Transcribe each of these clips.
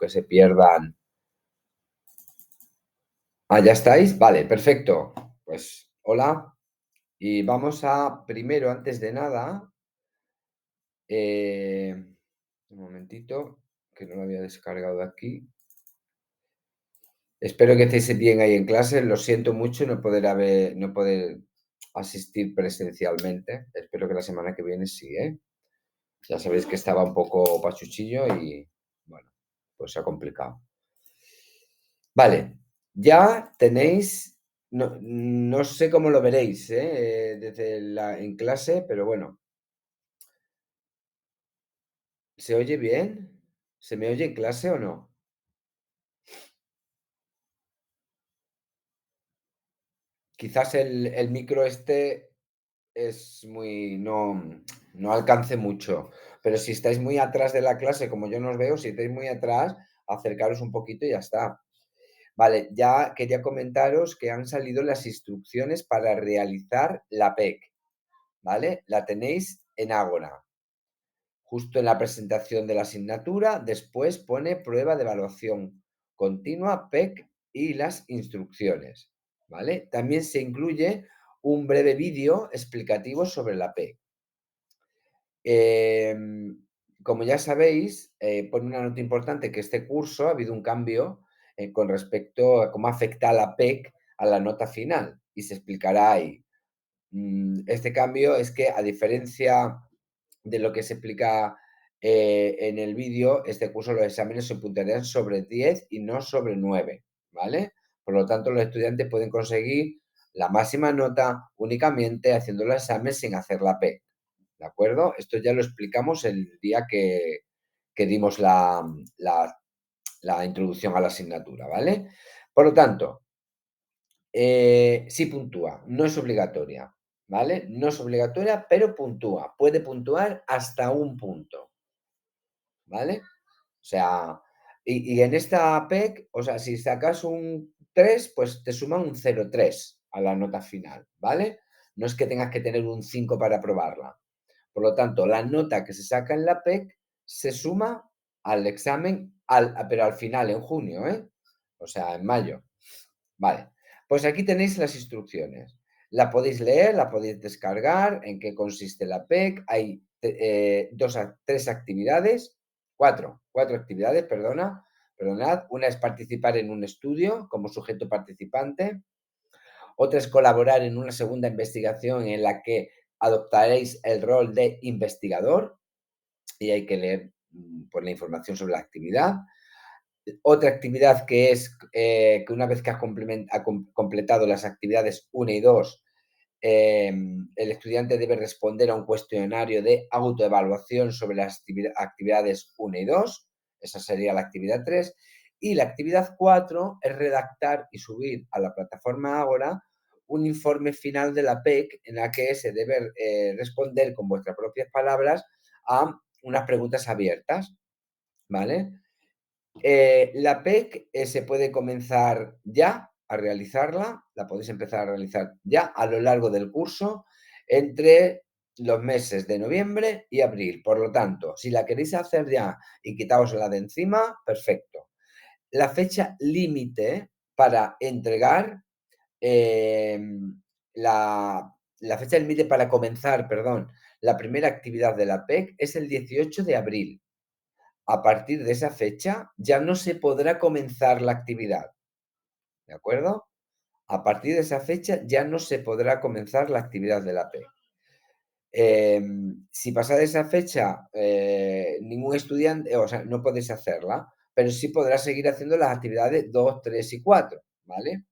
que se pierdan. ¿Ya estáis? Vale, perfecto. Pues hola. Y vamos a, primero, antes de nada, un momentito, que no lo había descargado de aquí. Espero que estéis bien ahí en clase. Lo siento mucho no poder asistir presencialmente. Espero que la semana que viene sí, ¿eh? Ya sabéis que estaba un poco pachuchillo y, bueno, pues se ha complicado. Vale, ya tenéis, no sé cómo lo veréis, en clase, pero bueno. ¿Se oye bien? ¿Se me oye en clase o no? Quizás el micro es muy, no alcance mucho, pero si estáis muy atrás de la clase, como yo no os veo, si estáis muy atrás, acercaros un poquito y ya está. Vale, ya quería comentaros que han salido las instrucciones para realizar la PEC, ¿vale? La tenéis en Ágora. Justo en la presentación de la asignatura, después pone prueba de evaluación continua, PEC y las instrucciones, ¿vale? También se incluye un breve vídeo explicativo sobre la PEC. Como ya sabéis, pone una nota importante que este curso ha habido un cambio con respecto a cómo afecta la PEC a la nota final y se explicará ahí. Este cambio es que, a diferencia de lo que se explica en el vídeo, este curso los exámenes se puntuarán sobre 10 y no sobre 9, ¿vale? Por lo tanto, los estudiantes pueden conseguir la máxima nota únicamente haciendo el examen sin hacer la P, ¿de acuerdo? Esto ya lo explicamos el día que dimos la introducción a la asignatura, ¿vale? Por lo tanto, sí puntúa, no es obligatoria, ¿vale? No es obligatoria, pero puntúa. Puede puntuar hasta un punto, ¿vale? O sea, y en esta PEC, o sea, si sacas un 3, pues te suman un 0,3 a la nota final, ¿vale? No es que tengas que tener un 5 para aprobarla. Por lo tanto, la nota que se saca en la PEC se suma al examen, pero al final, en junio, ¿eh? O sea, en mayo. Vale, pues aquí tenéis las instrucciones. La podéis leer, la podéis descargar, en qué consiste la PEC. Hay tres actividades, cuatro actividades, perdonad. Una es participar en un estudio como sujeto participante. Otra es colaborar en una segunda investigación en la que adoptaréis el rol de investigador y hay que leer pues, la información sobre la actividad. Otra actividad que es que una vez que has completado las actividades 1 y 2, el estudiante debe responder a un cuestionario de autoevaluación sobre las actividades 1 y 2. Esa sería la actividad 3. Y la actividad 4 es redactar y subir a la plataforma Ágora un informe final de la PEC en la que se debe responder con vuestras propias palabras a unas preguntas abiertas, ¿vale? La PEC se puede comenzar ya a realizarla, la podéis empezar a realizar ya a lo largo del curso entre los meses de noviembre y abril. Por lo tanto, si la queréis hacer ya y quitaosla de encima, perfecto. La fecha límite para entregar, la fecha límite para comenzar, perdón, la primera actividad de la PEC es el 18 de abril. A partir de esa fecha ya no se podrá comenzar la actividad, ¿de acuerdo? A partir de esa fecha ya no se podrá comenzar la actividad de la PEC. Si pasada esa fecha ningún estudiante, o sea, no podéis hacerla, pero sí podrá seguir haciendo las actividades 2, 3 y 4, ¿vale?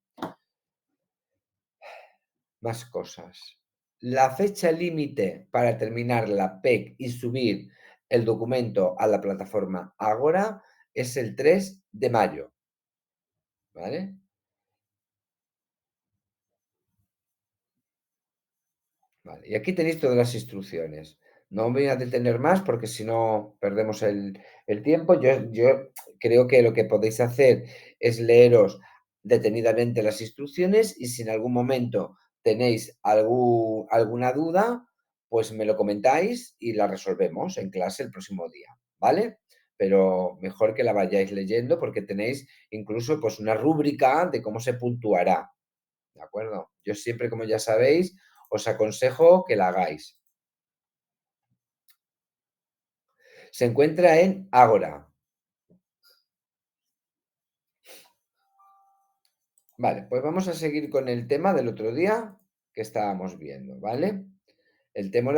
Más cosas. La fecha límite para terminar la PEC y subir el documento a la plataforma Ágora es el 3 de mayo, ¿vale? Vale, y aquí tenéis todas las instrucciones. No me voy a detener más porque si no perdemos el tiempo. Yo creo que lo que podéis hacer es leeros detenidamente las instrucciones y si en algún momento tenéis alguna duda, pues me lo comentáis y la resolvemos en clase el próximo día, ¿vale? pero mejor que la vayáis leyendo porque tenéis incluso pues una rúbrica de cómo se puntuará, ¿de acuerdo? Yo siempre, como ya sabéis, os aconsejo que la hagáis. Se encuentra en Ágora. Vale, pues vamos a seguir con el tema del otro día que estábamos viendo, ¿vale? El tema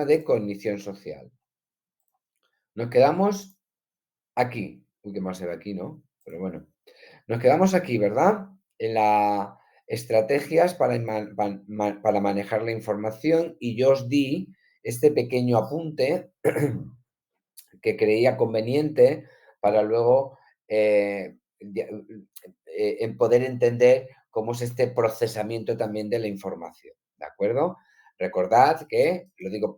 de cognición social. Nos quedamos aquí. Uy, qué mal se ve aquí, ¿no? Pero bueno. Nos quedamos aquí, ¿verdad? En las estrategias para manejar la información y yo os di este pequeño apunte que creía conveniente para luego en poder entender cómo es este procesamiento también de la información, ¿de acuerdo? Recordad que, lo digo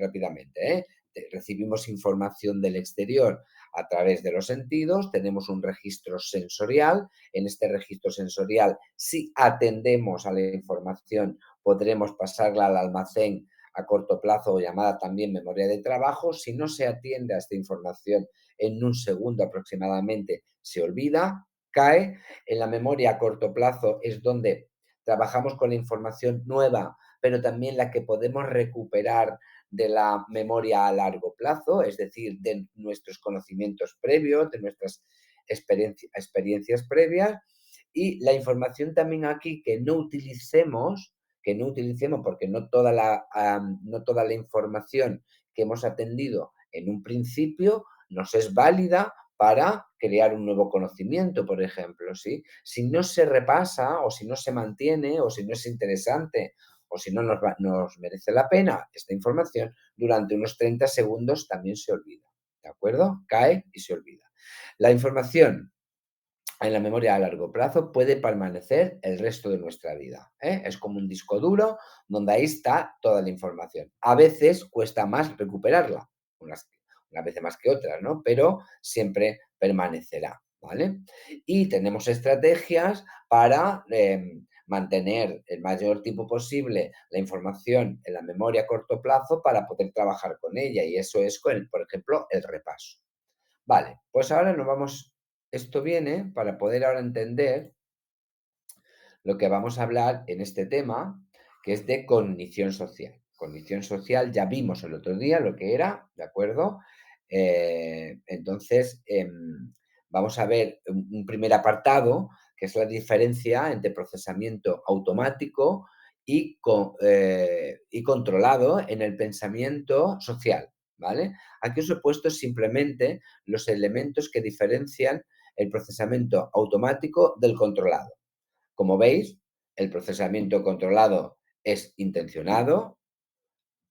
rápidamente, recibimos información del exterior a través de los sentidos, tenemos un registro sensorial, en este registro sensorial, si atendemos a la información, podremos pasarla al almacén a corto plazo o llamada también memoria de trabajo. Si no se atiende a esta información en un segundo aproximadamente, se olvida, cae. En la memoria a corto plazo es donde trabajamos con la información nueva, pero también la que podemos recuperar de la memoria a largo plazo, es decir, de nuestros conocimientos previos, de nuestras experiencias previas, y la información también aquí que no utilicemos porque no toda la información que hemos atendido en un principio nos es válida para crear un nuevo conocimiento, por ejemplo, ¿sí? Si no se repasa o si no se mantiene o si no es interesante o si no nos merece la pena esta información, durante unos 30 segundos también se olvida, ¿de acuerdo? Cae y se olvida. La información en la memoria a largo plazo puede permanecer el resto de nuestra vida, ¿eh? Es como un disco duro donde ahí está toda la información. A veces cuesta más recuperarla, unas veces más que otras, ¿no? Pero siempre permanecerá, ¿vale? Y tenemos estrategias para mantener el mayor tiempo posible la información en la memoria a corto plazo para poder trabajar con ella y eso es, por ejemplo, el repaso. Vale, pues ahora nos vamos, esto viene para poder ahora entender lo que vamos a hablar en este tema, que es de cognición social. Cognición social, ya vimos el otro día lo que era, ¿de acuerdo? Entonces, vamos a ver un primer apartado, que es la diferencia entre procesamiento automático y controlado en el pensamiento social, ¿vale? Aquí os he puesto simplemente los elementos que diferencian el procesamiento automático del controlado. Como veis, el procesamiento controlado es intencionado,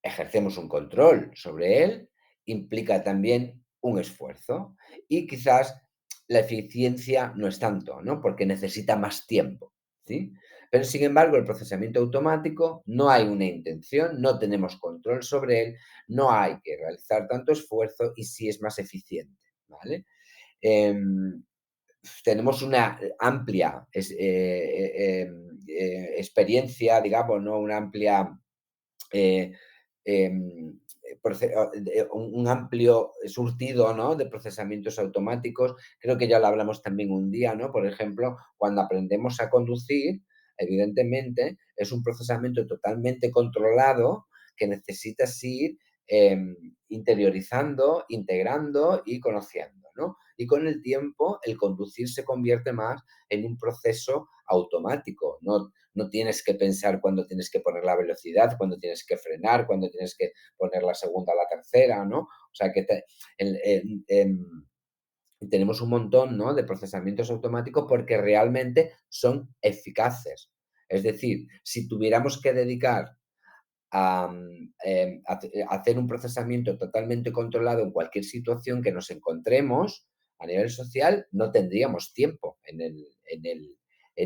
ejercemos un control sobre él, implica también un esfuerzo y quizás la eficiencia no es tanto, ¿no? Porque necesita más tiempo, ¿sí? Pero sin embargo, el procesamiento automático no hay una intención, no tenemos control sobre él, no hay que realizar tanto esfuerzo y sí es más eficiente, ¿vale? Em, Tenemos una amplia experiencia, digamos, ¿no? Una amplia eh, em, un amplio surtido, ¿no? De procesamientos automáticos. Creo que ya lo hablamos también un día, ¿no? Por ejemplo, cuando aprendemos a conducir, evidentemente es un procesamiento totalmente controlado que necesitas ir interiorizando, integrando y conociendo, ¿no? Y con el tiempo el conducir se convierte más en un proceso automático, no tienes que pensar cuándo tienes que poner la velocidad, cuándo tienes que frenar, cuándo tienes que poner la segunda o la tercera, ¿no? O sea que tenemos un montón, ¿no? De procesamientos automáticos porque realmente son eficaces. Es decir, si tuviéramos que dedicar a, hacer un procesamiento totalmente controlado en cualquier situación que nos encontremos a nivel social, no tendríamos tiempo en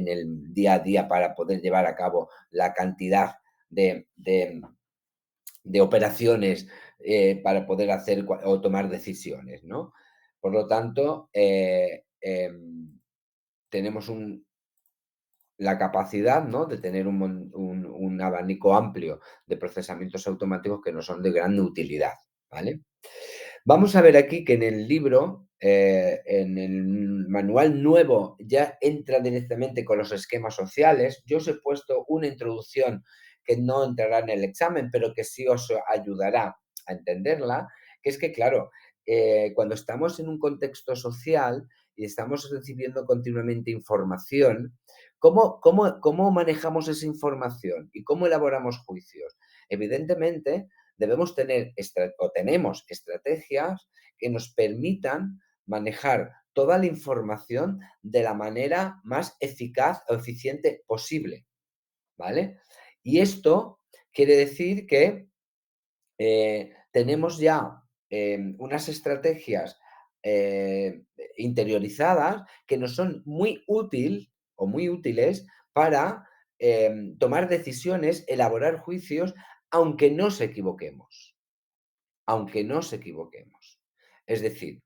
el día a día para poder llevar a cabo la cantidad de operaciones para poder hacer o tomar decisiones, ¿no? Por lo tanto, tenemos la capacidad, ¿no? De tener un abanico amplio de procesamientos automáticos que nos son de gran utilidad, ¿vale? Vamos a ver aquí que en el libro, en el manual nuevo, ya entra directamente con los esquemas sociales. Yo os he puesto una introducción que no entrará en el examen, pero que sí os ayudará a entenderla, que es que, claro, cuando estamos en un contexto social y estamos recibiendo continuamente información, ¿cómo manejamos esa información y cómo elaboramos juicios? Evidentemente, debemos tener o tenemos estrategias que nos permitan manejar toda la información de la manera más eficaz o eficiente posible, ¿vale? Y esto quiere decir que tenemos ya unas estrategias eh, interiorizadas que nos son muy útil o muy útiles para tomar decisiones, elaborar juicios, aunque nos equivoquemos, aunque nos equivoquemos. Es decir,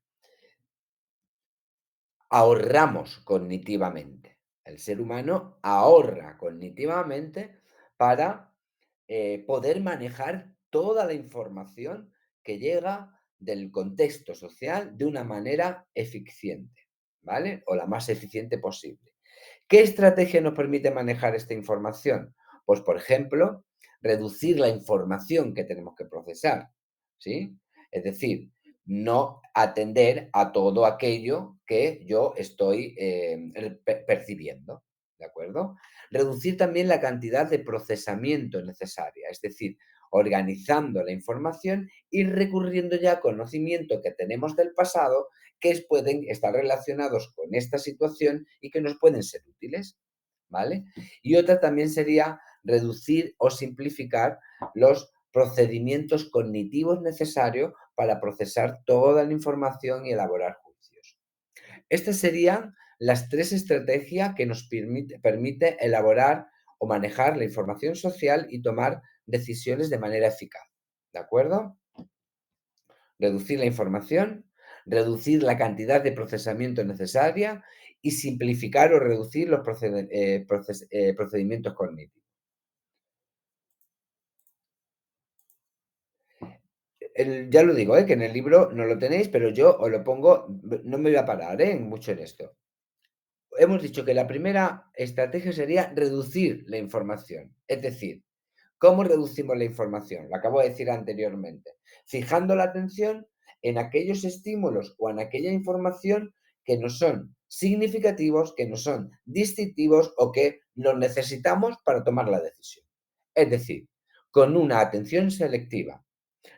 ahorramos cognitivamente. El ser humano ahorra cognitivamente para poder manejar toda la información que llega del contexto social de una manera eficiente, ¿vale? O la más eficiente posible. ¿Qué estrategia nos permite manejar esta información? Pues, por ejemplo, reducir la información que tenemos que procesar, ¿sí? Es decir, no atender a todo aquello que yo estoy percibiendo, ¿de acuerdo? Reducir también la cantidad de procesamiento necesaria, es decir, organizando la información y recurriendo ya a conocimiento que tenemos del pasado que pueden estar relacionados con esta situación y que nos pueden ser útiles, ¿vale? Y otra también sería reducir o simplificar los procedimientos cognitivos necesarios para procesar toda la información y elaborar juicios. Estas serían las tres estrategias que nos permite elaborar o manejar la información social y tomar decisiones de manera eficaz. ¿De acuerdo? Reducir la información, reducir la cantidad de procesamiento necesaria y simplificar o reducir los procedimientos cognitivos. Ya lo digo, que en el libro no lo tenéis, pero yo os lo pongo, no me voy a parar mucho en esto. Hemos dicho que la primera estrategia sería reducir la información, es decir, ¿cómo reducimos la información? Lo acabo de decir anteriormente. Fijando la atención en aquellos estímulos o en aquella información que no son significativos, que no son distintivos o que los necesitamos para tomar la decisión. Es decir, con una atención selectiva.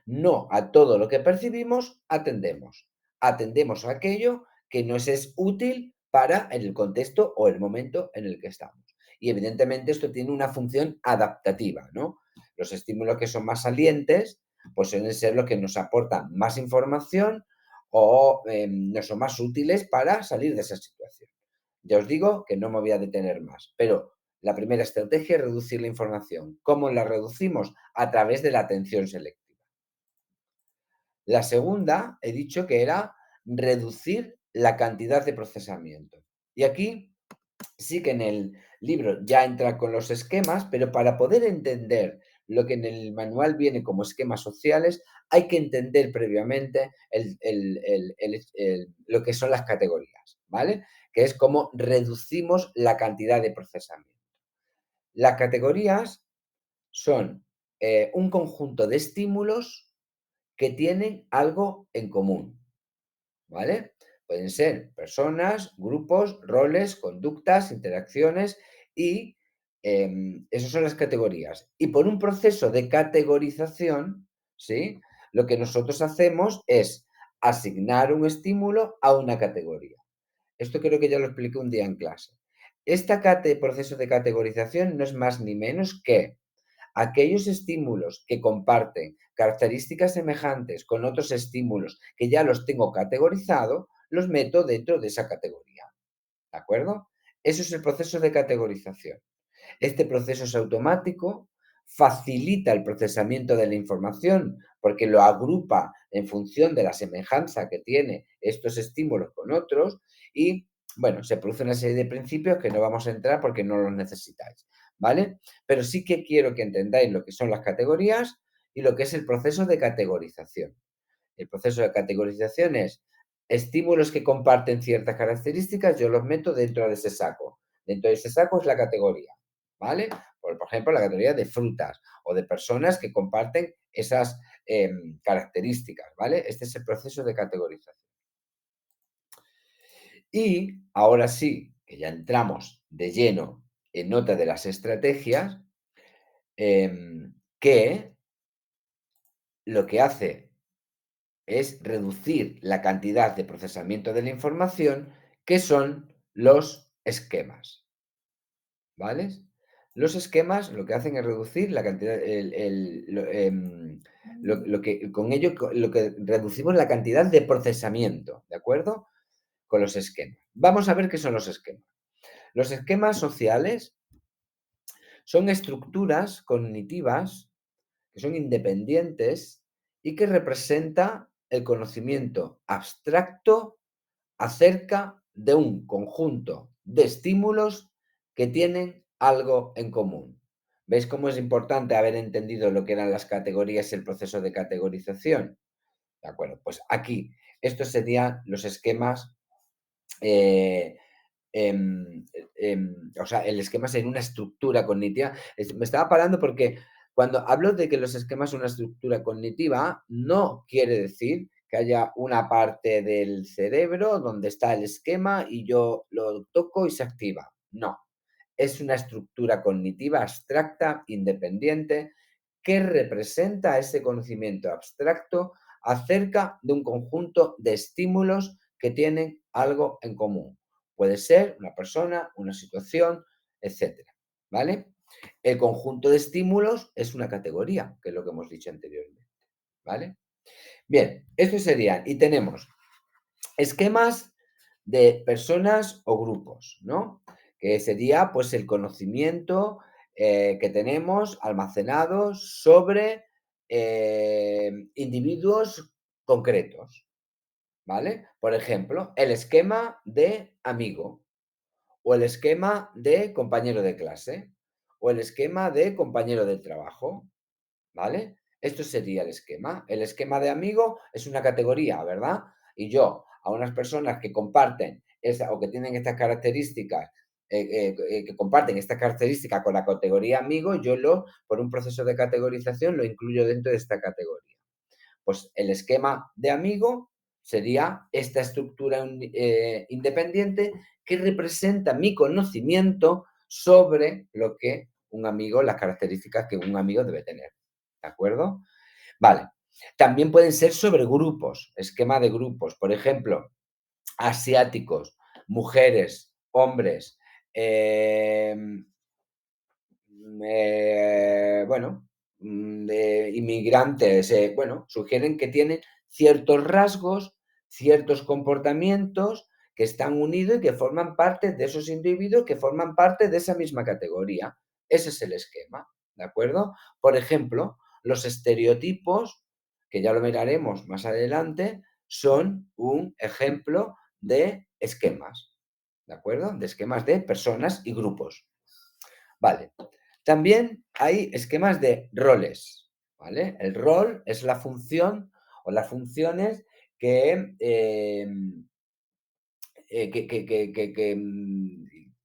No a todo lo que percibimos atendemos. Atendemos a aquello que nos es útil para el contexto o el momento en el que estamos. Y evidentemente esto tiene una función adaptativa, ¿no? Los estímulos que son más salientes, pues suelen ser los que nos aportan más información o no son más útiles para salir de esa situación. Ya os digo que no me voy a detener más, pero la primera estrategia es reducir la información. ¿Cómo la reducimos? A través de la atención selectiva. La segunda, he dicho que era reducir la cantidad de procesamiento. Y aquí sí que en el libro ya entra con los esquemas, pero para poder entender lo que en el manual viene como esquemas sociales, hay que entender previamente lo que son las categorías, ¿vale? Que es cómo reducimos la cantidad de procesamiento. Las categorías son un conjunto de estímulos que tienen algo en común, ¿vale? Pueden ser personas, grupos, roles, conductas, interacciones y esas son las categorías. Y por un proceso de categorización, ¿sí? Lo que nosotros hacemos es asignar un estímulo a una categoría. Esto creo que ya lo expliqué un día en clase. Proceso de categorización no es más ni menos que aquellos estímulos que comparten características semejantes con otros estímulos que ya los tengo categorizado, los meto dentro de esa categoría. ¿De acuerdo? Eso es el proceso de categorización. Este proceso es automático, facilita el procesamiento de la información porque lo agrupa en función de la semejanza que tiene estos estímulos con otros y, bueno, se produce una serie de principios que no vamos a entrar porque no los necesitáis, ¿vale? Pero sí que quiero que entendáis lo que son las categorías y lo que es el proceso de categorización. El proceso de categorización es estímulos que comparten ciertas características, yo los meto dentro de ese saco. Dentro de ese saco es la categoría, ¿vale? Por ejemplo, la categoría de frutas o de personas que comparten esas características, ¿vale? Este es el proceso de categorización. Y ahora sí, que ya entramos de lleno en nota de las estrategias, que lo que hace es reducir la cantidad de procesamiento de la información, que son los esquemas, ¿vale? Los esquemas lo que hacen es reducir la cantidad, lo que con ello lo que reducimos la cantidad de procesamiento, ¿de acuerdo? Con los esquemas. Vamos a ver qué son los esquemas. Los esquemas sociales son estructuras cognitivas que son independientes y que representa el conocimiento abstracto acerca de un conjunto de estímulos que tienen algo en común. ¿Veis cómo es importante haber entendido lo que eran las categorías y el proceso de categorización? De acuerdo, pues aquí, estos serían los esquemas eh, o sea, el esquema sería una estructura cognitiva. Me estaba parando porque cuando hablo de que los esquemas son una estructura cognitiva, no quiere decir que haya una parte del cerebro donde está el esquema y yo lo toco y se activa. No, es una estructura cognitiva abstracta, independiente, que representa ese conocimiento abstracto acerca de un conjunto de estímulos que tienen algo en común. Puede ser una persona, una situación, etcétera, ¿vale? El conjunto de estímulos es una categoría, que es lo que hemos dicho anteriormente, ¿vale? Bien, estos serían, y tenemos esquemas de personas o grupos, ¿no? Que sería, pues, el conocimiento que tenemos almacenado sobre individuos concretos, ¿vale? Por ejemplo, el esquema de amigo, o el esquema de compañero de clase, o el esquema de compañero de trabajo, ¿vale? Esto sería el esquema. El esquema de amigo es una categoría, ¿verdad? Y yo, a unas personas que comparten esa, o que tienen estas características, que comparten esta característica con la categoría amigo, por un proceso de categorización, lo incluyo dentro de esta categoría. Pues el esquema de amigo sería esta estructura independiente que representa mi conocimiento sobre lo que un amigo, las características que un amigo debe tener. ¿De acuerdo? Vale. También pueden ser sobre grupos, esquema de grupos. Por ejemplo, asiáticos, mujeres, hombres, eh, bueno, de inmigrantes, bueno, sugieren que tienen ciertos rasgos, ciertos comportamientos que están unidos y que forman parte de esos individuos que forman parte de esa misma categoría. Ese es el esquema, ¿de acuerdo? Por ejemplo, los estereotipos, que ya lo miraremos más adelante, son un ejemplo de esquemas, ¿de acuerdo? De esquemas de personas y grupos. Vale. También hay esquemas de roles, ¿vale? El rol es la función o las funciones que,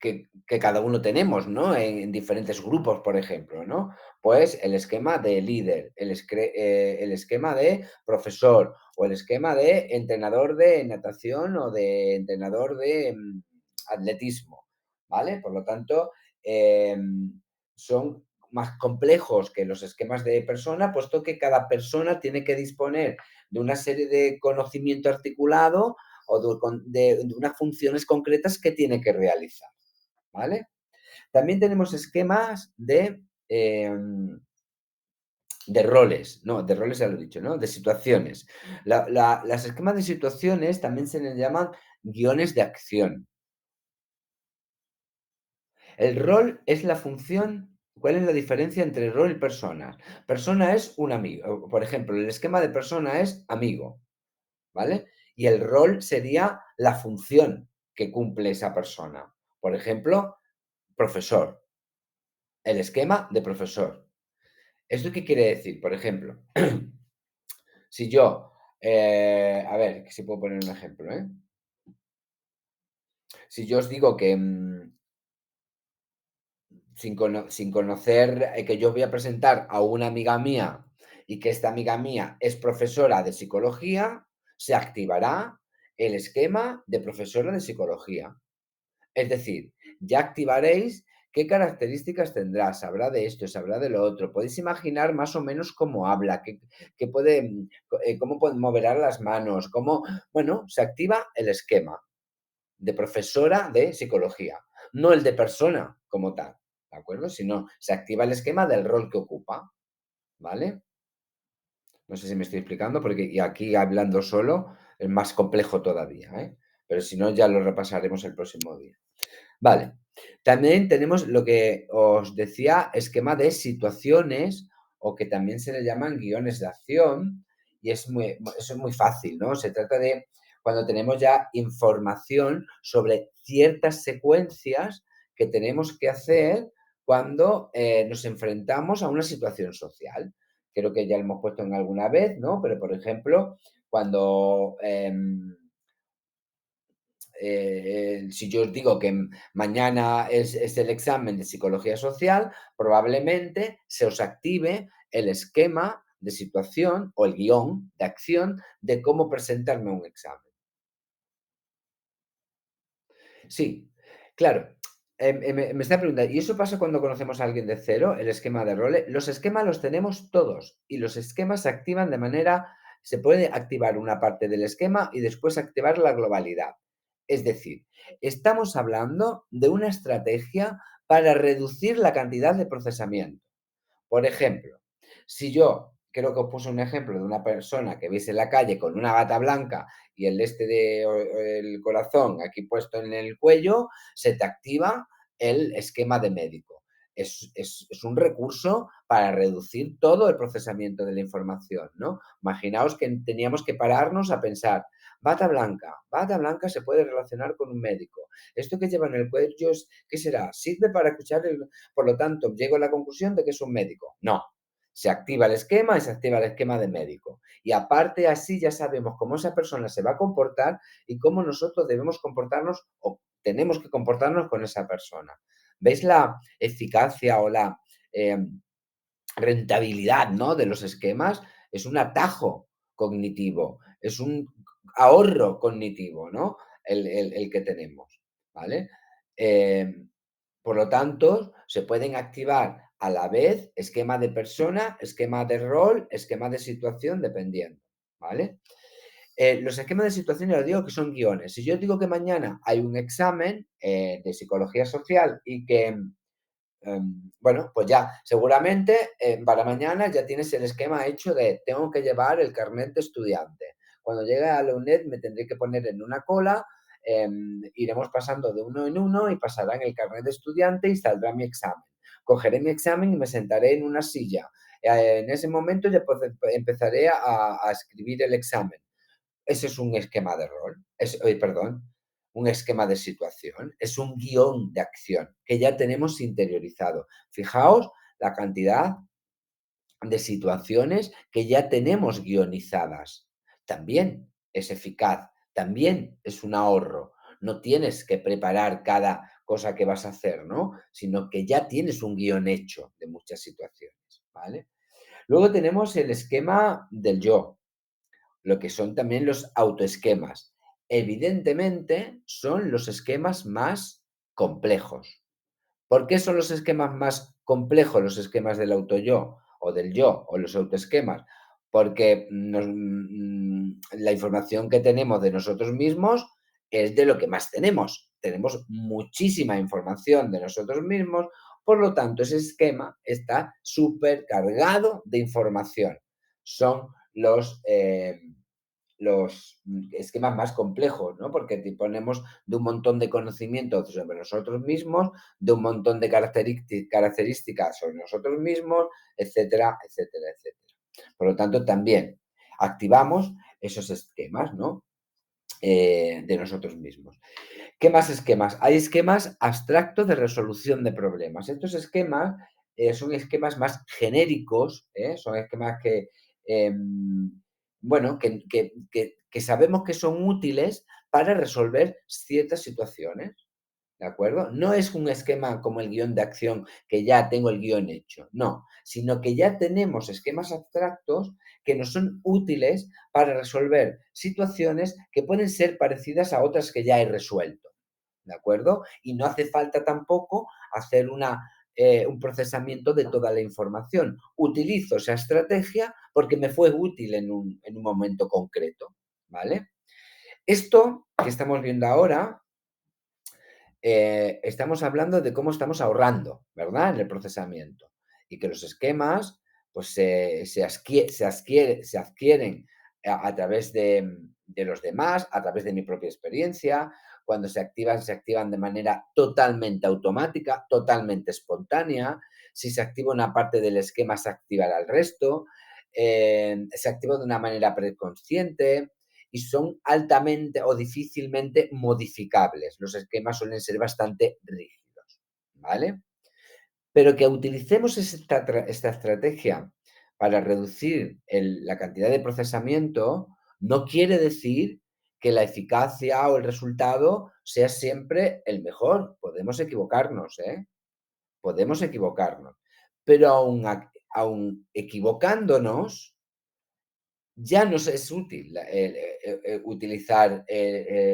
que cada uno tenemos, ¿no? En diferentes grupos, por ejemplo, ¿no? Pues el esquema de líder, el esquema de profesor o el esquema de entrenador de natación o de entrenador de atletismo, ¿vale? Por lo tanto, son más complejos que los esquemas de persona, puesto que cada persona tiene que disponer de una serie de conocimiento articulado o de unas funciones concretas que tiene que realizar, ¿vale? También tenemos esquemas de roles, no, de roles ya lo he dicho, ¿no? De situaciones. Las esquemas de situaciones también se les llaman guiones de acción. El rol es la función. ¿Cuál es la diferencia entre rol y persona? Persona es un amigo. Por ejemplo, el esquema de persona es amigo, ¿vale? Y el rol sería la función que cumple esa persona. Por ejemplo, profesor. El esquema de profesor. ¿Esto qué quiere decir? Por ejemplo, si yo A ver, si puedo poner un ejemplo, ¿eh? Si yo os digo que, sin conocer, que yo voy a presentar a una amiga mía y que esta amiga mía es profesora de psicología, se activará el esquema de profesora de psicología. Es decir, ya activaréis qué características tendrá, sabrá de esto, sabrá de lo otro. Podéis imaginar más o menos cómo habla, qué puede, cómo moverá las manos, cómo, bueno, se activa el esquema de profesora de psicología, no el de persona como tal, ¿de acuerdo? Sino se activa el esquema del rol que ocupa, ¿vale? No sé si me estoy explicando, porque y aquí hablando solo es más complejo todavía, ¿eh? Pero si no, ya lo repasaremos el próximo día. Vale. También tenemos lo que os decía, esquema de situaciones, o que también se le llaman guiones de acción, y eso es muy fácil, ¿no? Se trata de cuando tenemos ya información sobre ciertas secuencias que tenemos que hacer cuando nos enfrentamos a una situación social. Creo que ya lo hemos puesto en alguna vez, ¿no? Pero, por ejemplo, cuando si yo os digo que mañana es el examen de psicología social, probablemente se os active el esquema de situación o el guión de acción de cómo presentarme a un examen. Sí, claro. Me está preguntando, ¿y eso pasa cuando conocemos a alguien de cero, el esquema de roles? Los esquemas los tenemos todos y los esquemas se activan de manera, se puede activar una parte del esquema y después activar la globalidad. Es decir, estamos hablando de una estrategia para reducir la cantidad de procesamiento. Por ejemplo, si yo creo que os puse un ejemplo de una persona que veis en la calle con una bata blanca y el este de el corazón aquí puesto en el cuello, se te activa el esquema de médico. Es un recurso para reducir todo el procesamiento de la información, ¿no? Imaginaos que teníamos que pararnos a pensar, bata blanca se puede relacionar con un médico. Esto que lleva en el cuello, ¿qué será? ¿Sirve para escuchar el, por lo tanto, llego a la conclusión de que es un médico? No. Se activa el esquema y se activa el esquema de médico. Y aparte así ya sabemos cómo esa persona se va a comportar y cómo nosotros debemos comportarnos o tenemos que comportarnos con esa persona. ¿Veis la eficacia o la eh, rentabilidad, ¿no?, de los esquemas? Es un atajo cognitivo, es un ahorro cognitivo, ¿no? El que tenemos, ¿vale? Eh, por lo tanto, se pueden activar a la vez esquema de persona, esquema de rol, esquema de situación, dependiendo, ¿vale? Los esquemas de situación, ya os digo que son guiones. Si yo digo que mañana hay un examen de psicología social y que bueno, pues ya seguramente para mañana ya tienes el esquema hecho de tengo que llevar el carnet de estudiante. Cuando llegue a la UNED me tendré que poner en una cola, iremos pasando de uno en uno y pasarán el carnet de estudiante y saldrá mi examen. Cogeré mi examen y me sentaré en una silla. En ese momento ya empezaré a escribir el examen. Ese es un esquema de rol, perdón, un esquema de situación, es un guión de acción que ya tenemos interiorizado. Fijaos la cantidad de situaciones que ya tenemos guionizadas. También es eficaz, también es un ahorro. No tienes que preparar cada cosa que vas a hacer, ¿no? Sino que ya tienes un guión hecho de muchas situaciones, ¿vale? Luego tenemos el esquema del yo, lo que son también los autoesquemas. Evidentemente, son los esquemas más complejos. ¿Por qué son los esquemas más complejos, los esquemas del auto-yo o del yo o los autoesquemas? Porque la información que tenemos de nosotros mismos es de lo que más tenemos. Tenemos muchísima información de nosotros mismos, por lo tanto, ese esquema está súper cargado de información. Son los esquemas más complejos, ¿no? Porque disponemos de un montón de conocimientos sobre nosotros mismos, de un montón de características sobre nosotros mismos, etcétera, etcétera, etcétera. Por lo tanto, también activamos esos esquemas, ¿no? De nosotros mismos. ¿Qué más esquemas? Hay esquemas abstractos de resolución de problemas. Estos esquemas son esquemas más genéricos, son esquemas que bueno, que sabemos que son útiles para resolver ciertas situaciones. ¿De acuerdo? No es un esquema como el guión de acción, que ya tengo el guión hecho, no, sino que ya tenemos esquemas abstractos que nos son útiles para resolver situaciones que pueden ser parecidas a otras que ya he resuelto, ¿de acuerdo? Y no hace falta tampoco hacer un procesamiento de toda la información. Utilizo esa estrategia porque me fue útil en un momento concreto, ¿vale? Esto que estamos viendo ahora estamos hablando de cómo estamos ahorrando, ¿verdad? En el procesamiento. Y que los esquemas, pues se adquieren a través de los demás, a través de mi propia experiencia. Cuando se activan de manera totalmente automática, totalmente espontánea. Si se activa una parte del esquema, se activará el resto. Se activa de una manera preconsciente y son altamente o difícilmente modificables. Los esquemas suelen ser bastante rígidos, ¿vale? Pero que utilicemos esta estrategia para reducir la cantidad de procesamiento no quiere decir que la eficacia o el resultado sea siempre el mejor. Podemos equivocarnos, ¿eh? Podemos equivocarnos. Pero aun equivocándonos, ya nos es útil utilizar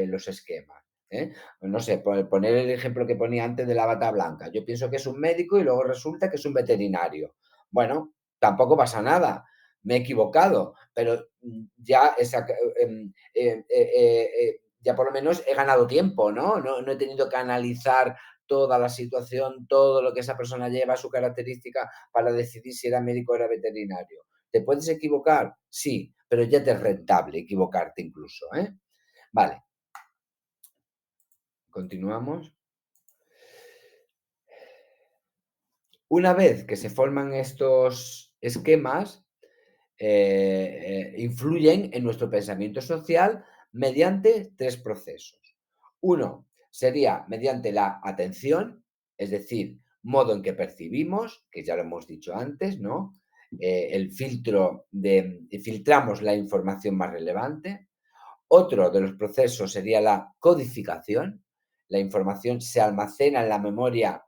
los esquemas. ¿Eh? No sé, poner el ejemplo que ponía antes de la bata blanca. Yo pienso que es un médico y luego resulta que es un veterinario. Bueno, tampoco pasa nada. Me he equivocado, pero ya, ya por lo menos he ganado tiempo, ¿no? No he tenido que analizar toda la situación, todo lo que esa persona lleva, su característica, para decidir si era médico o era veterinario. ¿Te puedes equivocar? Sí, pero ya te es rentable equivocarte incluso, ¿eh? Vale, continuamos. Una vez que se forman estos esquemas, influyen en nuestro pensamiento social mediante tres procesos. Uno sería mediante la atención, es decir, modo en que percibimos, que ya lo hemos dicho antes, ¿no? Filtramos la información más relevante. Otro de los procesos sería la codificación. La información se almacena en la memoria,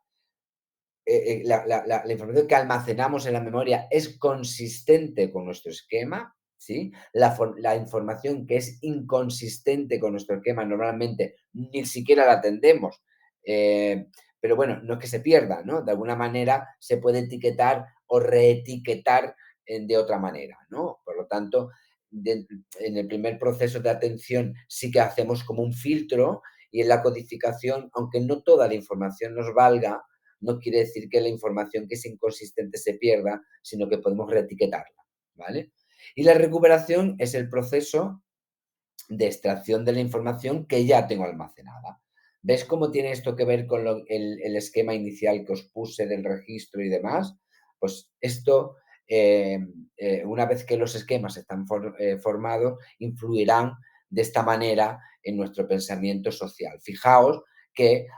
la información que almacenamos en la memoria es consistente con nuestro esquema, ¿sí? La información que es inconsistente con nuestro esquema normalmente ni siquiera la atendemos, pero bueno, no es que se pierda, ¿no? De alguna manera se puede etiquetar o reetiquetar de otra manera, ¿no? Por lo tanto, en el primer proceso de atención sí que hacemos como un filtro y en la codificación, aunque no toda la información nos valga, no quiere decir que la información que es inconsistente se pierda, sino que podemos reetiquetarla, ¿vale? Y la recuperación es el proceso de extracción de la información que ya tengo almacenada. ¿Ves cómo tiene esto que ver con el esquema inicial que os puse del registro y demás? Pues esto, una vez que los esquemas están formados, influirán de esta manera en nuestro pensamiento social. Fijaos que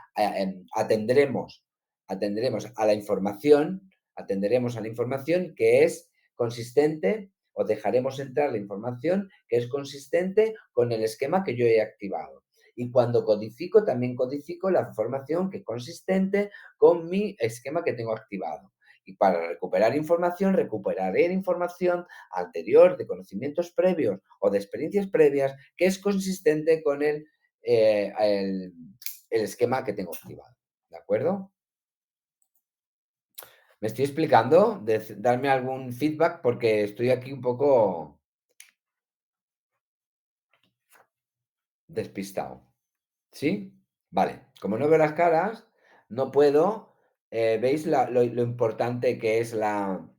atenderemos a la información, atenderemos a la información que es consistente o dejaremos entrar la información que es consistente con el esquema que yo he activado. Y cuando codifico, también codifico la información que es consistente con mi esquema que tengo activado. Y para recuperar información, recuperaré la información anterior de conocimientos previos o de experiencias previas que es consistente con el esquema que tengo activado. ¿De acuerdo? ¿Me estoy explicando? Darme algún feedback porque estoy aquí un poco despistado. ¿Sí? Vale. Como no veo las caras, no puedo. ¿Veis lo importante que es la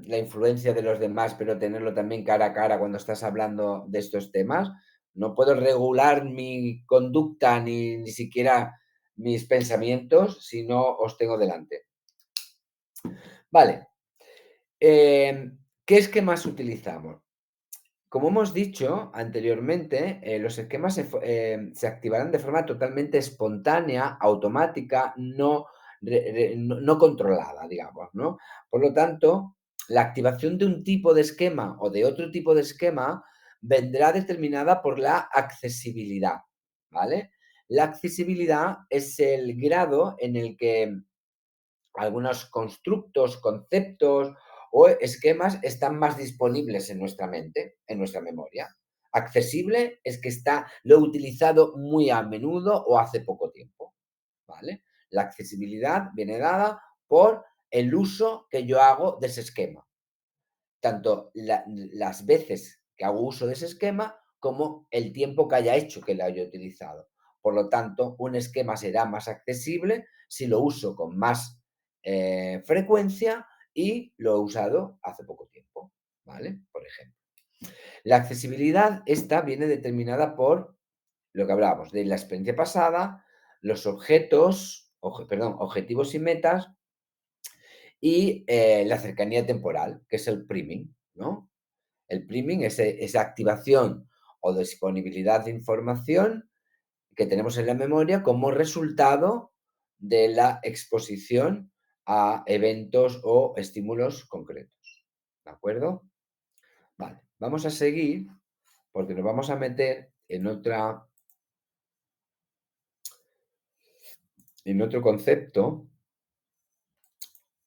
influencia de los demás, pero tenerlo también cara a cara cuando estás hablando de estos temas? No puedo regular mi conducta ni siquiera mis pensamientos si no os tengo delante. Vale. ¿Qué esquemas utilizamos? Como hemos dicho anteriormente, los esquemas se activarán de forma totalmente espontánea, automática, no controlada, digamos, ¿no? Por lo tanto, la activación de un tipo de esquema o de otro tipo de esquema vendrá determinada por la accesibilidad, ¿vale? La accesibilidad es el grado en el que algunos constructos, conceptos o esquemas están más disponibles en nuestra mente, en nuestra memoria. Accesible es que lo he utilizado muy a menudo o hace poco tiempo, ¿vale? La accesibilidad viene dada por el uso que yo hago de ese esquema, tanto las veces que hago uso de ese esquema como el tiempo que haya hecho que lo haya utilizado. Por lo tanto, un esquema será más accesible si lo uso con más frecuencia y lo he usado hace poco tiempo, ¿vale? Por ejemplo. La accesibilidad, esta viene determinada por lo que hablábamos de la experiencia pasada, los objetivos y metas y la cercanía temporal, que es el priming, ¿no? El priming es esa activación o disponibilidad de información que tenemos en la memoria como resultado de la exposición a eventos o estímulos concretos. ¿De acuerdo? Vale, vamos a seguir porque nos vamos a meter en otro concepto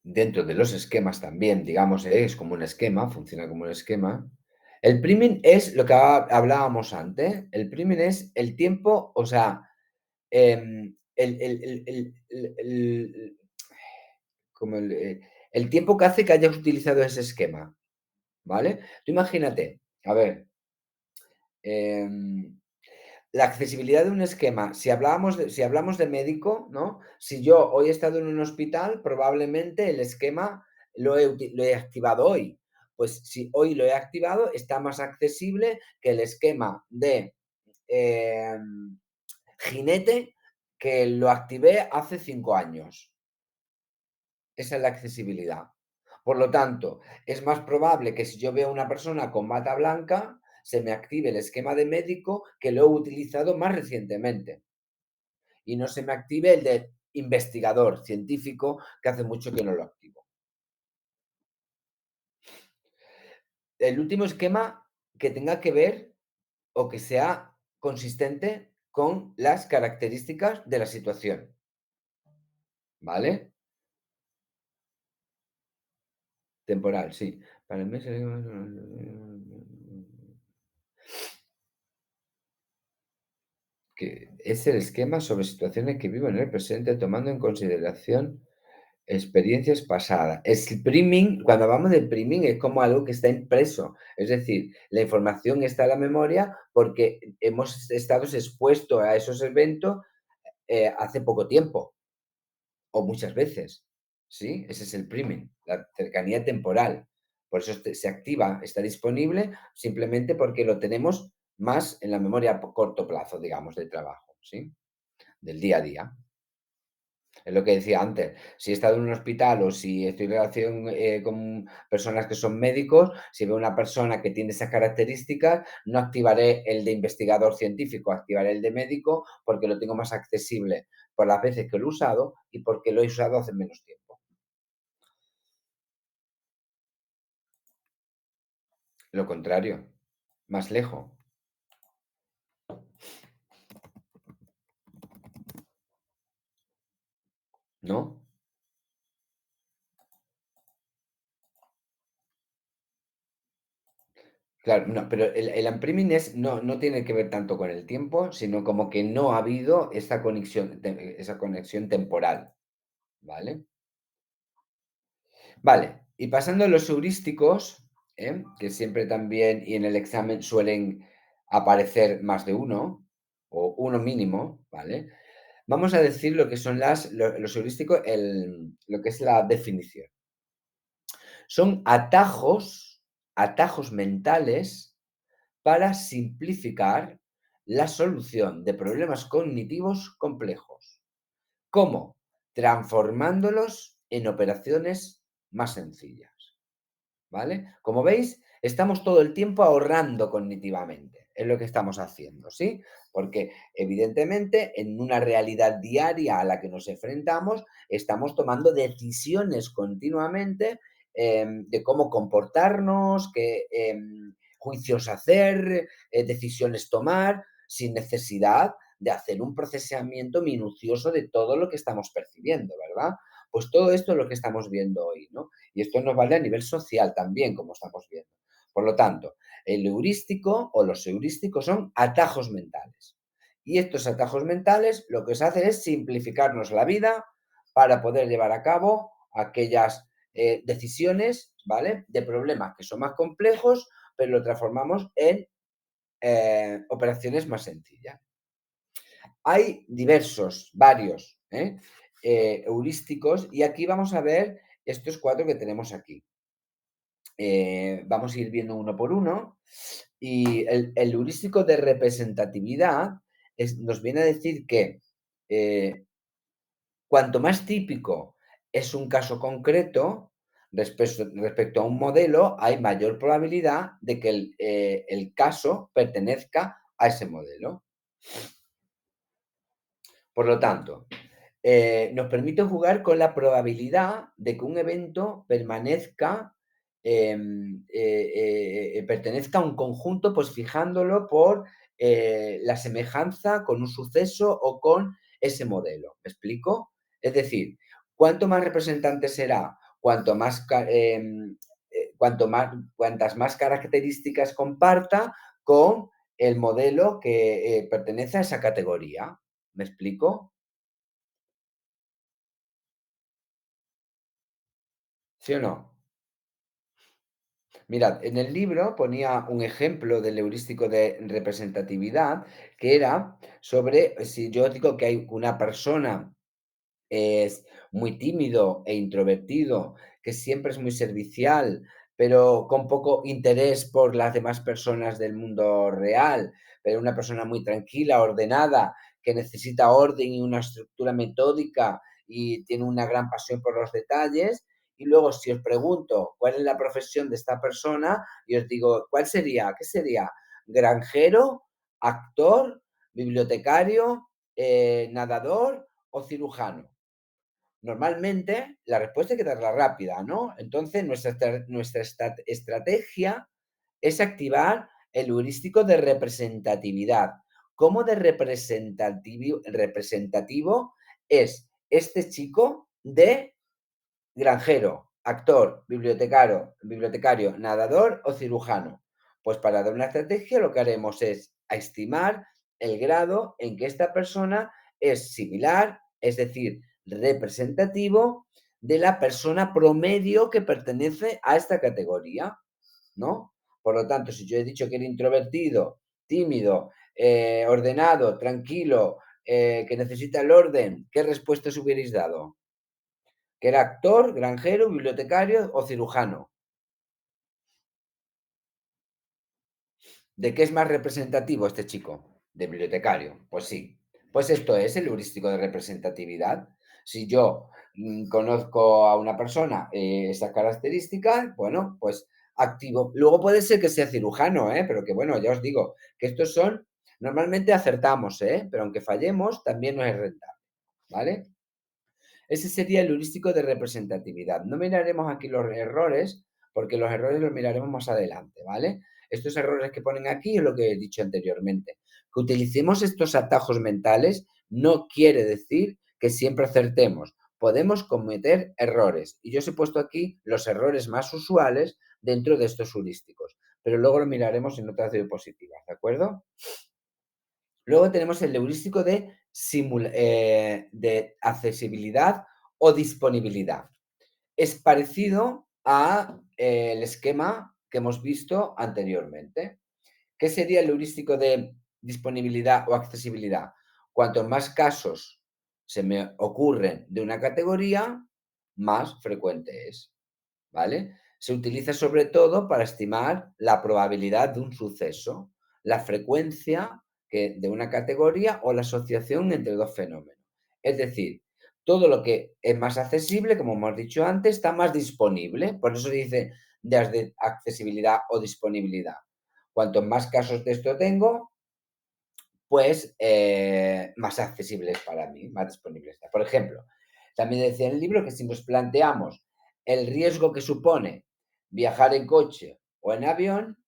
dentro de los esquemas también, digamos, es como un esquema, funciona como un esquema. El priming es lo que hablábamos antes. El priming es el tiempo, o sea, como el tiempo que hace que hayas utilizado ese esquema, ¿vale? Tú imagínate, a ver, em, la accesibilidad de un esquema, si hablamos de médico, ¿no? Si yo hoy he estado en un hospital, probablemente el esquema lo he activado hoy. Pues si hoy lo he activado, está más accesible que el esquema de jinete que lo activé hace 5 años. Esa es la accesibilidad. Por lo tanto, es más probable que si yo veo a una persona con bata blanca, se me active el esquema de médico que lo he utilizado más recientemente y no se me active el de investigador científico que hace mucho que no lo activo. El último esquema que tenga que ver o que sea consistente con las características de la situación, ¿vale? Temporal, sí. Para el mes que es el esquema sobre situaciones que vivo en el presente tomando en consideración experiencias pasadas. El priming, cuando hablamos de priming, es como algo que está impreso. Es decir, la información está en la memoria porque hemos estado expuestos a esos eventos hace poco tiempo o muchas veces. ¿Sí? Ese es el priming, la cercanía temporal. Por eso se activa, está disponible simplemente porque lo tenemos más en la memoria a corto plazo, digamos, de trabajo, ¿sí? Del día a día. Es lo que decía antes, si he estado en un hospital o si estoy en relación con personas que son médicos, si veo una persona que tiene esas características, no activaré el de investigador científico, activaré el de médico porque lo tengo más accesible por las veces que lo he usado y porque lo he usado hace menos tiempo. Lo contrario, más lejos, ¿no? Claro, no, pero el unpriming no tiene que ver tanto con el tiempo, sino como que no ha habido esa conexión temporal, ¿vale? Vale, y pasando a los heurísticos, que siempre también y en el examen suelen aparecer más de uno, o uno mínimo, ¿vale? Vamos a decir lo que son los heurísticos, lo que es la definición. Son atajos mentales para simplificar la solución de problemas cognitivos complejos. ¿Cómo? Transformándolos en operaciones más sencillas. ¿Vale? Como veis, estamos todo el tiempo ahorrando cognitivamente, es lo que estamos haciendo, ¿sí? Porque evidentemente en una realidad diaria a la que nos enfrentamos, estamos tomando decisiones continuamente de cómo comportarnos, qué juicios hacer, decisiones tomar, sin necesidad de hacer un procesamiento minucioso de todo lo que estamos percibiendo, ¿verdad? Pues todo esto es lo que estamos viendo hoy, ¿no? Y esto nos vale a nivel social también, como estamos viendo. Por lo tanto, el heurístico o los heurísticos son atajos mentales. Y estos atajos mentales lo que os hacen es simplificarnos la vida para poder llevar a cabo aquellas decisiones, ¿vale? De problemas que son más complejos, pero lo transformamos en operaciones más sencillas. Hay diversos, varios heurísticos y aquí vamos a ver estos cuatro que tenemos aquí. Vamos a ir viendo uno por uno. Y el heurístico de representatividad nos viene a decir que cuanto más típico es un caso concreto respecto a un modelo, hay mayor probabilidad de que el caso pertenezca a ese modelo. Por lo tanto, nos permite jugar con la probabilidad de que un evento pertenezca a un conjunto, pues fijándolo por la semejanza con un suceso o con ese modelo. ¿Me explico? Es decir, cuanto más representante será, cuantas más características comparta con el modelo que pertenece a esa categoría. ¿Me explico? ¿Sí o no? Mirad, en el libro ponía un ejemplo del heurístico de representatividad, que era sobre si yo digo que hay una persona es muy tímido e introvertido, que siempre es muy servicial, pero con poco interés por las demás personas del mundo real, pero una persona muy tranquila, ordenada, que necesita orden y una estructura metódica y tiene una gran pasión por los detalles. Y luego, si os pregunto cuál es la profesión de esta persona, y os digo, ¿cuál sería? ¿Qué sería? ¿Granjero, actor, bibliotecario, nadador o cirujano? Normalmente la respuesta hay que darla rápida, ¿no? Entonces nuestra estrategia es activar el heurístico de representatividad. ¿Cómo de representativo es este chico de granjero, actor, bibliotecario, nadador o cirujano? Pues para dar una estrategia lo que haremos es estimar el grado en que esta persona es similar, es decir, representativo de la persona promedio que pertenece a esta categoría, ¿no? Por lo tanto, si yo he dicho que era introvertido, tímido, ordenado, tranquilo, que necesita el orden, ¿qué respuestas hubierais dado? Que era actor, granjero, bibliotecario o cirujano. ¿De qué es más representativo este chico? De bibliotecario. Pues sí. Pues esto es el heurístico de representatividad. Si yo conozco a una persona esa característica, bueno, pues activo. Luego puede ser que sea cirujano, pero que bueno, ya os digo, que estos son, normalmente acertamos, pero aunque fallemos, también no es rentable, ¿vale? Ese sería el heurístico de representatividad. No miraremos aquí los errores, porque los errores los miraremos más adelante, ¿vale? Estos errores que ponen aquí es lo que he dicho anteriormente. Que utilicemos estos atajos mentales no quiere decir que siempre acertemos. Podemos cometer errores. Y yo os he puesto aquí los errores más usuales dentro de estos heurísticos. Pero luego lo miraremos en otras diapositivas, ¿de acuerdo? Luego tenemos el heurístico de accesibilidad o disponibilidad. Es parecido a el esquema que hemos visto anteriormente. ¿Qué sería el heurístico de disponibilidad o accesibilidad? Cuantos más casos se me ocurren de una categoría, más frecuente es, ¿vale? Se utiliza sobre todo para estimar la probabilidad de un suceso, la frecuencia de una categoría o la asociación entre dos fenómenos. Es decir, todo lo que es más accesible, como hemos dicho antes, está más disponible. Por eso se dice de accesibilidad o disponibilidad. Cuantos más casos de esto tengo, pues más accesible es para mí, más disponible está. Por ejemplo, también decía en el libro que si nos planteamos el riesgo que supone viajar en coche o en avión,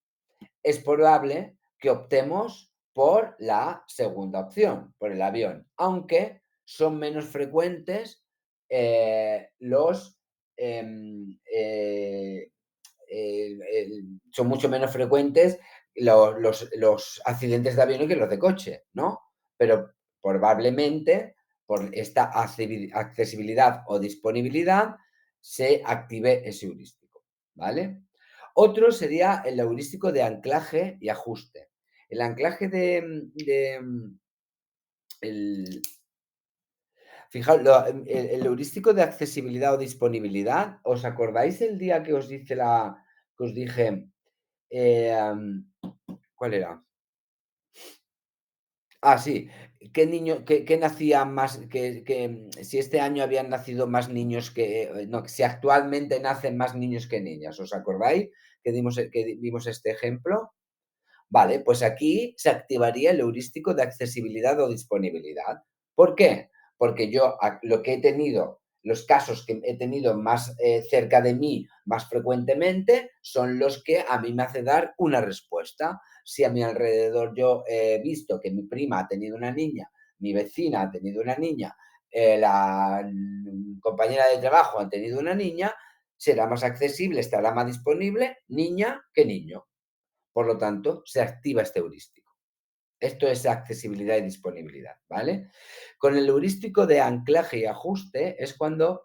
es probable que optemos por la segunda opción, por el avión, aunque son menos frecuentes los son mucho menos frecuentes los accidentes de avión que los de coche, ¿no? Pero probablemente por esta accesibilidad o disponibilidad se active ese heurístico, ¿vale? Otro sería el heurístico de anclaje y ajuste. El anclaje el, fijaos, el heurístico de accesibilidad o disponibilidad, ¿os acordáis el día que os dice que os dije, ¿cuál era? Ah, sí. ¿Qué niño, qué nacía más, si este año habían nacido más niños no, que si actualmente nacen más niños que niñas? ¿Os acordáis que vimos este ejemplo? Vale, pues aquí se activaría el heurístico de accesibilidad o disponibilidad. ¿Por qué? Porque yo lo que he tenido, los casos que he tenido más cerca de mí más frecuentemente son los que a mí me hace dar una respuesta. Si a mi alrededor yo he visto que mi prima ha tenido una niña, mi vecina ha tenido una niña, la compañera de trabajo ha tenido una niña, será más accesible, estará más disponible niña que niño. Por lo tanto, se activa este heurístico. Esto es accesibilidad y disponibilidad, ¿vale? Con el heurístico de anclaje y ajuste es cuando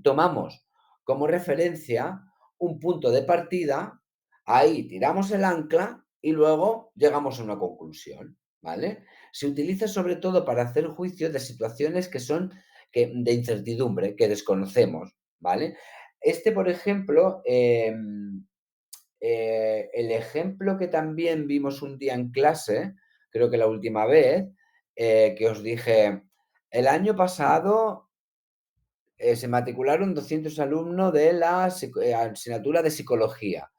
tomamos como referencia un punto de partida, ahí tiramos el ancla y luego llegamos a una conclusión, ¿vale? Se utiliza sobre todo para hacer juicio de situaciones que son de incertidumbre, que desconocemos, ¿vale? Por ejemplo, el ejemplo que también vimos un día en clase, creo que la última vez, que os dije, el año pasado se matricularon 200 alumnos de la asignatura de psicología.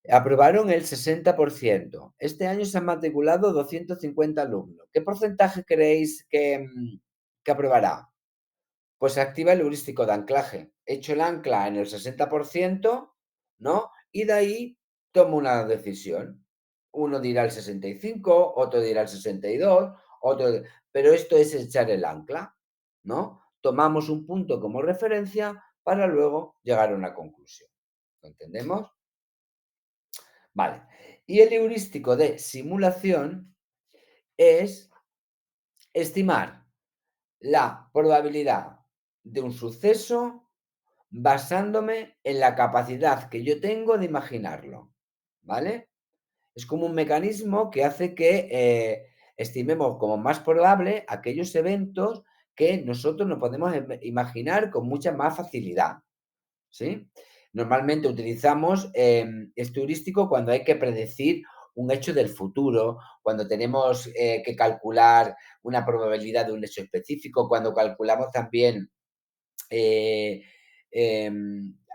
Aprobaron el 60%. Este año se han matriculado 250 alumnos. ¿Qué porcentaje creéis que aprobará? Pues se activa el heurístico de anclaje. Echo el ancla en el 60%, ¿no? Y de ahí tomo una decisión. Uno dirá el 65, otro dirá el 62, pero esto es echar el ancla, ¿no? Tomamos un punto como referencia para luego llegar a una conclusión. ¿Lo entendemos? Vale. Y el heurístico de simulación es estimar la probabilidad de un suceso basándome en la capacidad que yo tengo de imaginarlo, ¿vale? Es como un mecanismo que hace que estimemos como más probable aquellos eventos que nosotros nos podemos imaginar con mucha más facilidad, ¿sí? Normalmente utilizamos este heurístico cuando hay que predecir un hecho del futuro, cuando tenemos que calcular una probabilidad de un hecho específico, cuando calculamos también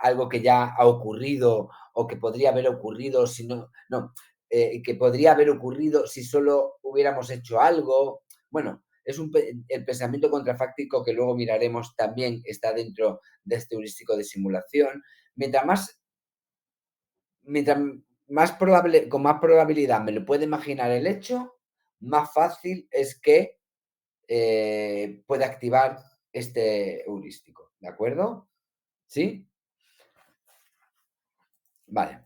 algo que ya ha ocurrido o que podría haber ocurrido si que podría haber ocurrido si solo hubiéramos hecho algo. Bueno, es el pensamiento contrafáctico que luego miraremos también está dentro de este heurístico de simulación. Mientras más, mientras más probable, con más probabilidad me lo puede imaginar el hecho, más fácil es que pueda activar este heurístico, ¿de acuerdo? ¿Sí? Vale.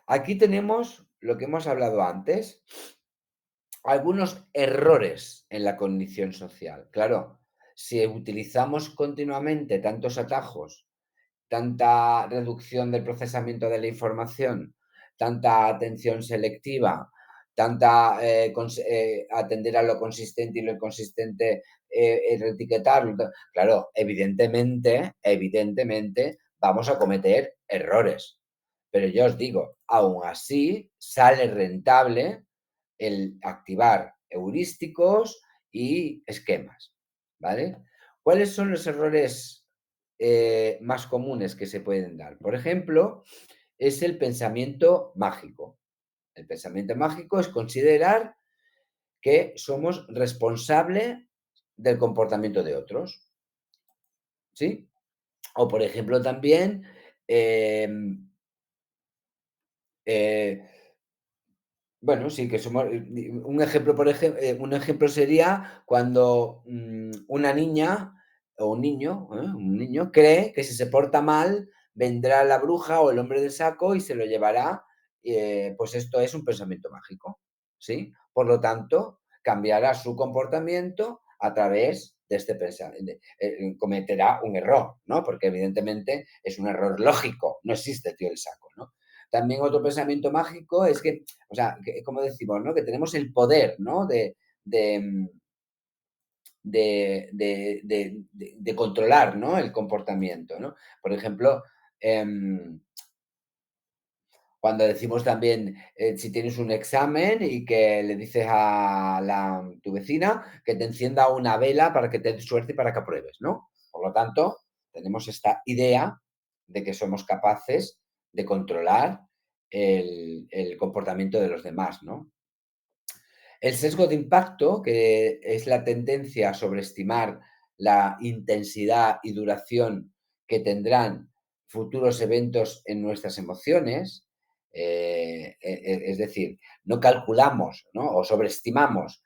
Aquí tenemos lo que hemos hablado antes, algunos errores en la cognición social. Claro, si utilizamos continuamente tantos atajos, tanta reducción del procesamiento de la información, tanta atención selectiva, tanta atender a lo consistente y lo inconsistente, reetiquetarlo. Claro, evidentemente vamos a cometer errores. Pero yo os digo, aún así sale rentable el activar heurísticos y esquemas, ¿vale? ¿Cuáles son los errores más comunes que se pueden dar? Por ejemplo, es el pensamiento mágico. El pensamiento mágico es considerar que somos responsables del comportamiento de otros, ¿sí? O, por ejemplo, también, em, eh, bueno, sí, que somos un ejemplo, un ejemplo sería cuando, una niña o un niño cree que si se porta mal, vendrá la bruja o el hombre del saco y se lo llevará, pues esto es un pensamiento mágico, ¿sí? Por lo tanto, cambiará su comportamiento a través de este pensamiento, cometerá un error, ¿no? Porque evidentemente es un error lógico, no existe el tío del saco, ¿no? También otro pensamiento mágico es que, o sea, que, como decimos, ¿no? Que tenemos el poder, ¿no? De, mm, de controlar, ¿no? El comportamiento, ¿no? Por ejemplo, cuando decimos también, si tienes un examen y que le dices a tu vecina que te encienda una vela para que te dé suerte y para que apruebes, ¿no? Por lo tanto, tenemos esta idea de que somos capaces de controlar el comportamiento de los demás, ¿no? El sesgo de impacto, que es la tendencia a sobreestimar la intensidad y duración que tendrán futuros eventos en nuestras emociones, es decir, no calculamos, ¿no? O sobreestimamos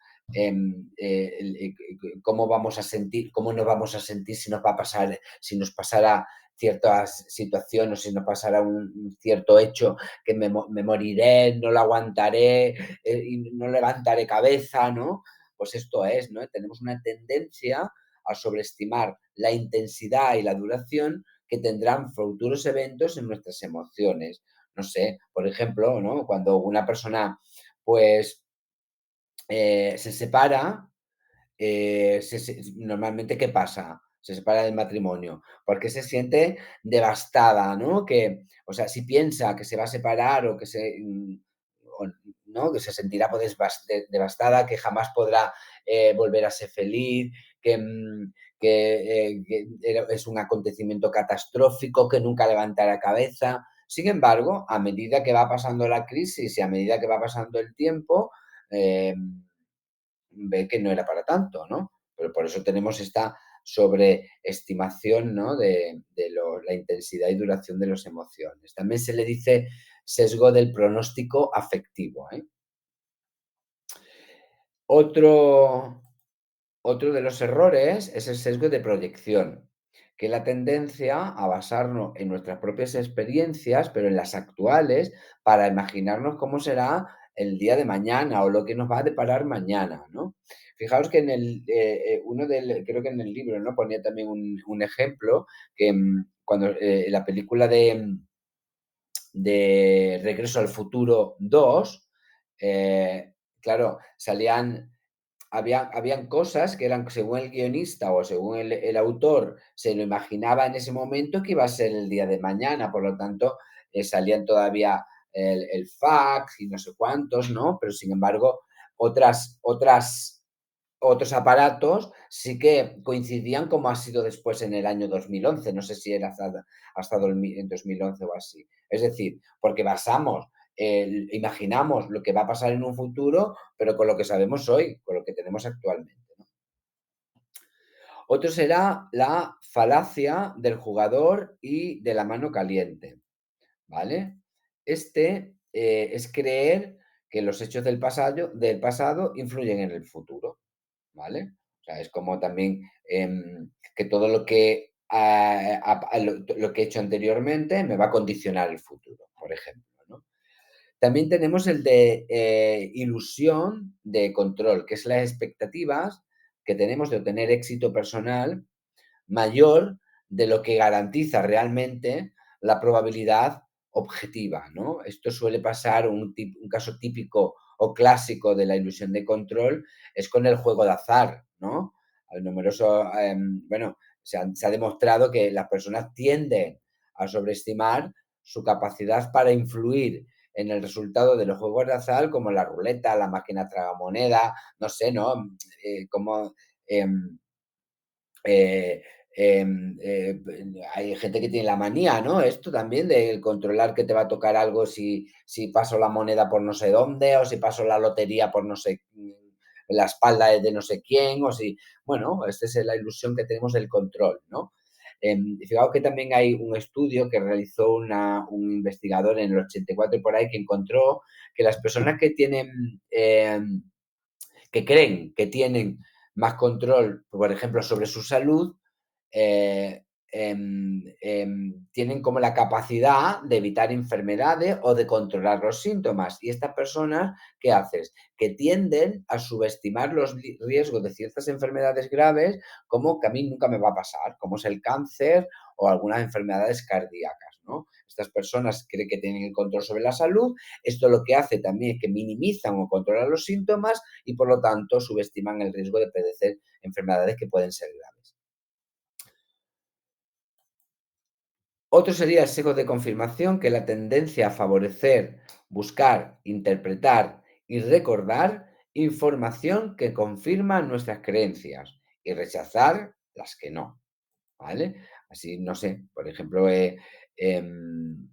cómo vamos a sentir, cómo nos vamos a sentir si nos va a pasar, si nos pasara cierta situación o si nos pasara un cierto hecho que me moriré, no lo aguantaré, y no levantaré cabeza, ¿no? Pues esto es, ¿no? Tenemos una tendencia a sobreestimar la intensidad y la duración que tendrán futuros eventos en nuestras emociones. No sé, por ejemplo, ¿no? Cuando una persona, pues, se separa, normalmente, ¿qué pasa? Se separa del matrimonio, porque se siente devastada, ¿no? Que, o sea, si piensa que se va a separar o que ¿no? Que se sentirá pues, devastada, que jamás podrá volver a ser feliz, que es un acontecimiento catastrófico, que nunca levantará cabeza. Sin embargo, a medida que va pasando la crisis y a medida que va pasando el tiempo, eh, ve que no era para tanto, ¿no? Pero por eso tenemos esta sobreestimación, ¿no? La intensidad y duración de las emociones. También se le dice sesgo del pronóstico afectivo, ¿eh? Otro, otro de los errores es el sesgo de proyección, que es la tendencia a basarnos en nuestras propias experiencias, pero en las actuales, para imaginarnos cómo será el día de mañana o lo que nos va a deparar mañana, ¿no? Fijaos que creo que en el libro, ¿no? Ponía también un ejemplo que cuando la película de Regreso al Futuro 2, claro, habían cosas que eran, según el guionista o según el autor, se lo imaginaba en ese momento que iba a ser el día de mañana, por lo tanto, salían todavía el fax y no sé cuántos, ¿no? Pero sin embargo, otros aparatos sí que coincidían como ha sido después en el año 2011, no sé si era hasta en 2011 o así. Es decir, porque imaginamos lo que va a pasar en un futuro, pero con lo que sabemos hoy, con lo que tenemos actualmente, ¿no? Otro será la falacia del jugador y de la mano caliente, ¿vale? Es creer que los hechos del pasado influyen en el futuro, ¿vale? O sea, es como también que todo lo que, lo que he hecho anteriormente me va a condicionar el futuro, por ejemplo, ¿no? También tenemos el de ilusión de control, que es las expectativas que tenemos de obtener éxito personal mayor de lo que garantiza realmente la probabilidad objetiva, ¿no? Esto suele pasar, un caso típico o clásico de la ilusión de control es con el juego de azar, ¿no? Hay bueno, se ha demostrado que las personas tienden a sobreestimar su capacidad para influir en el resultado de los juegos de azar, como la ruleta, la máquina tragamoneda, no sé, ¿no? Como em, eh, hay gente que tiene la manía, ¿no? Esto también de controlar que te va a tocar algo si paso la moneda por no sé dónde, o si paso la lotería por no sé, la espalda de no sé quién, o si, bueno, esta es la ilusión que tenemos del control, ¿no? Fijaos que también hay un estudio que realizó un investigador en el 84 y por ahí que encontró que las personas que tienen, que creen que tienen más control, por ejemplo, sobre su salud, eh, tienen como la capacidad de evitar enfermedades o de controlar los síntomas. Y estas personas, ¿qué haces? Que tienden a subestimar los riesgos de ciertas enfermedades graves, como que a mí nunca me va a pasar, como es el cáncer o algunas enfermedades cardíacas, ¿no? Estas personas creen que tienen el control sobre la salud. Esto lo que hace también es que minimizan o controlan los síntomas y por lo tanto subestiman el riesgo de padecer enfermedades que pueden ser graves. Otro sería el sesgo de confirmación, que es la tendencia a favorecer, buscar, interpretar y recordar información que confirma nuestras creencias y rechazar las que no, ¿vale? Así, no sé, por ejemplo, em,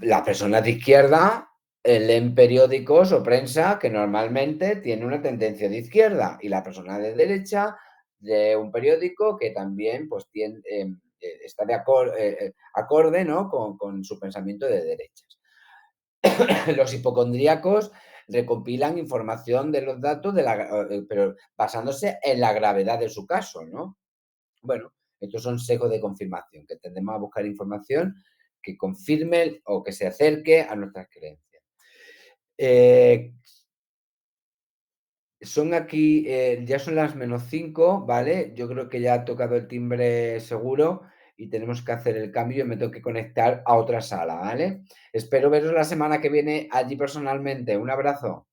las personas de izquierda leen periódicos o prensa que normalmente tiene una tendencia de izquierda y la persona de derecha lee un periódico que también pues, tiene, está acorde, ¿no? Con su pensamiento de derechas. Los hipocondríacos recopilan información de los datos, pero basándose en la gravedad de su caso, ¿no? Bueno, estos son sesgos de confirmación, que tendemos a buscar información que confirme o que se acerque a nuestras creencias. Eh, Son aquí, ya son las -5, ¿vale? Yo creo que ya ha tocado el timbre seguro y tenemos que hacer el cambio y me tengo que conectar a otra sala, ¿vale? Espero veros la semana que viene allí personalmente. Un abrazo.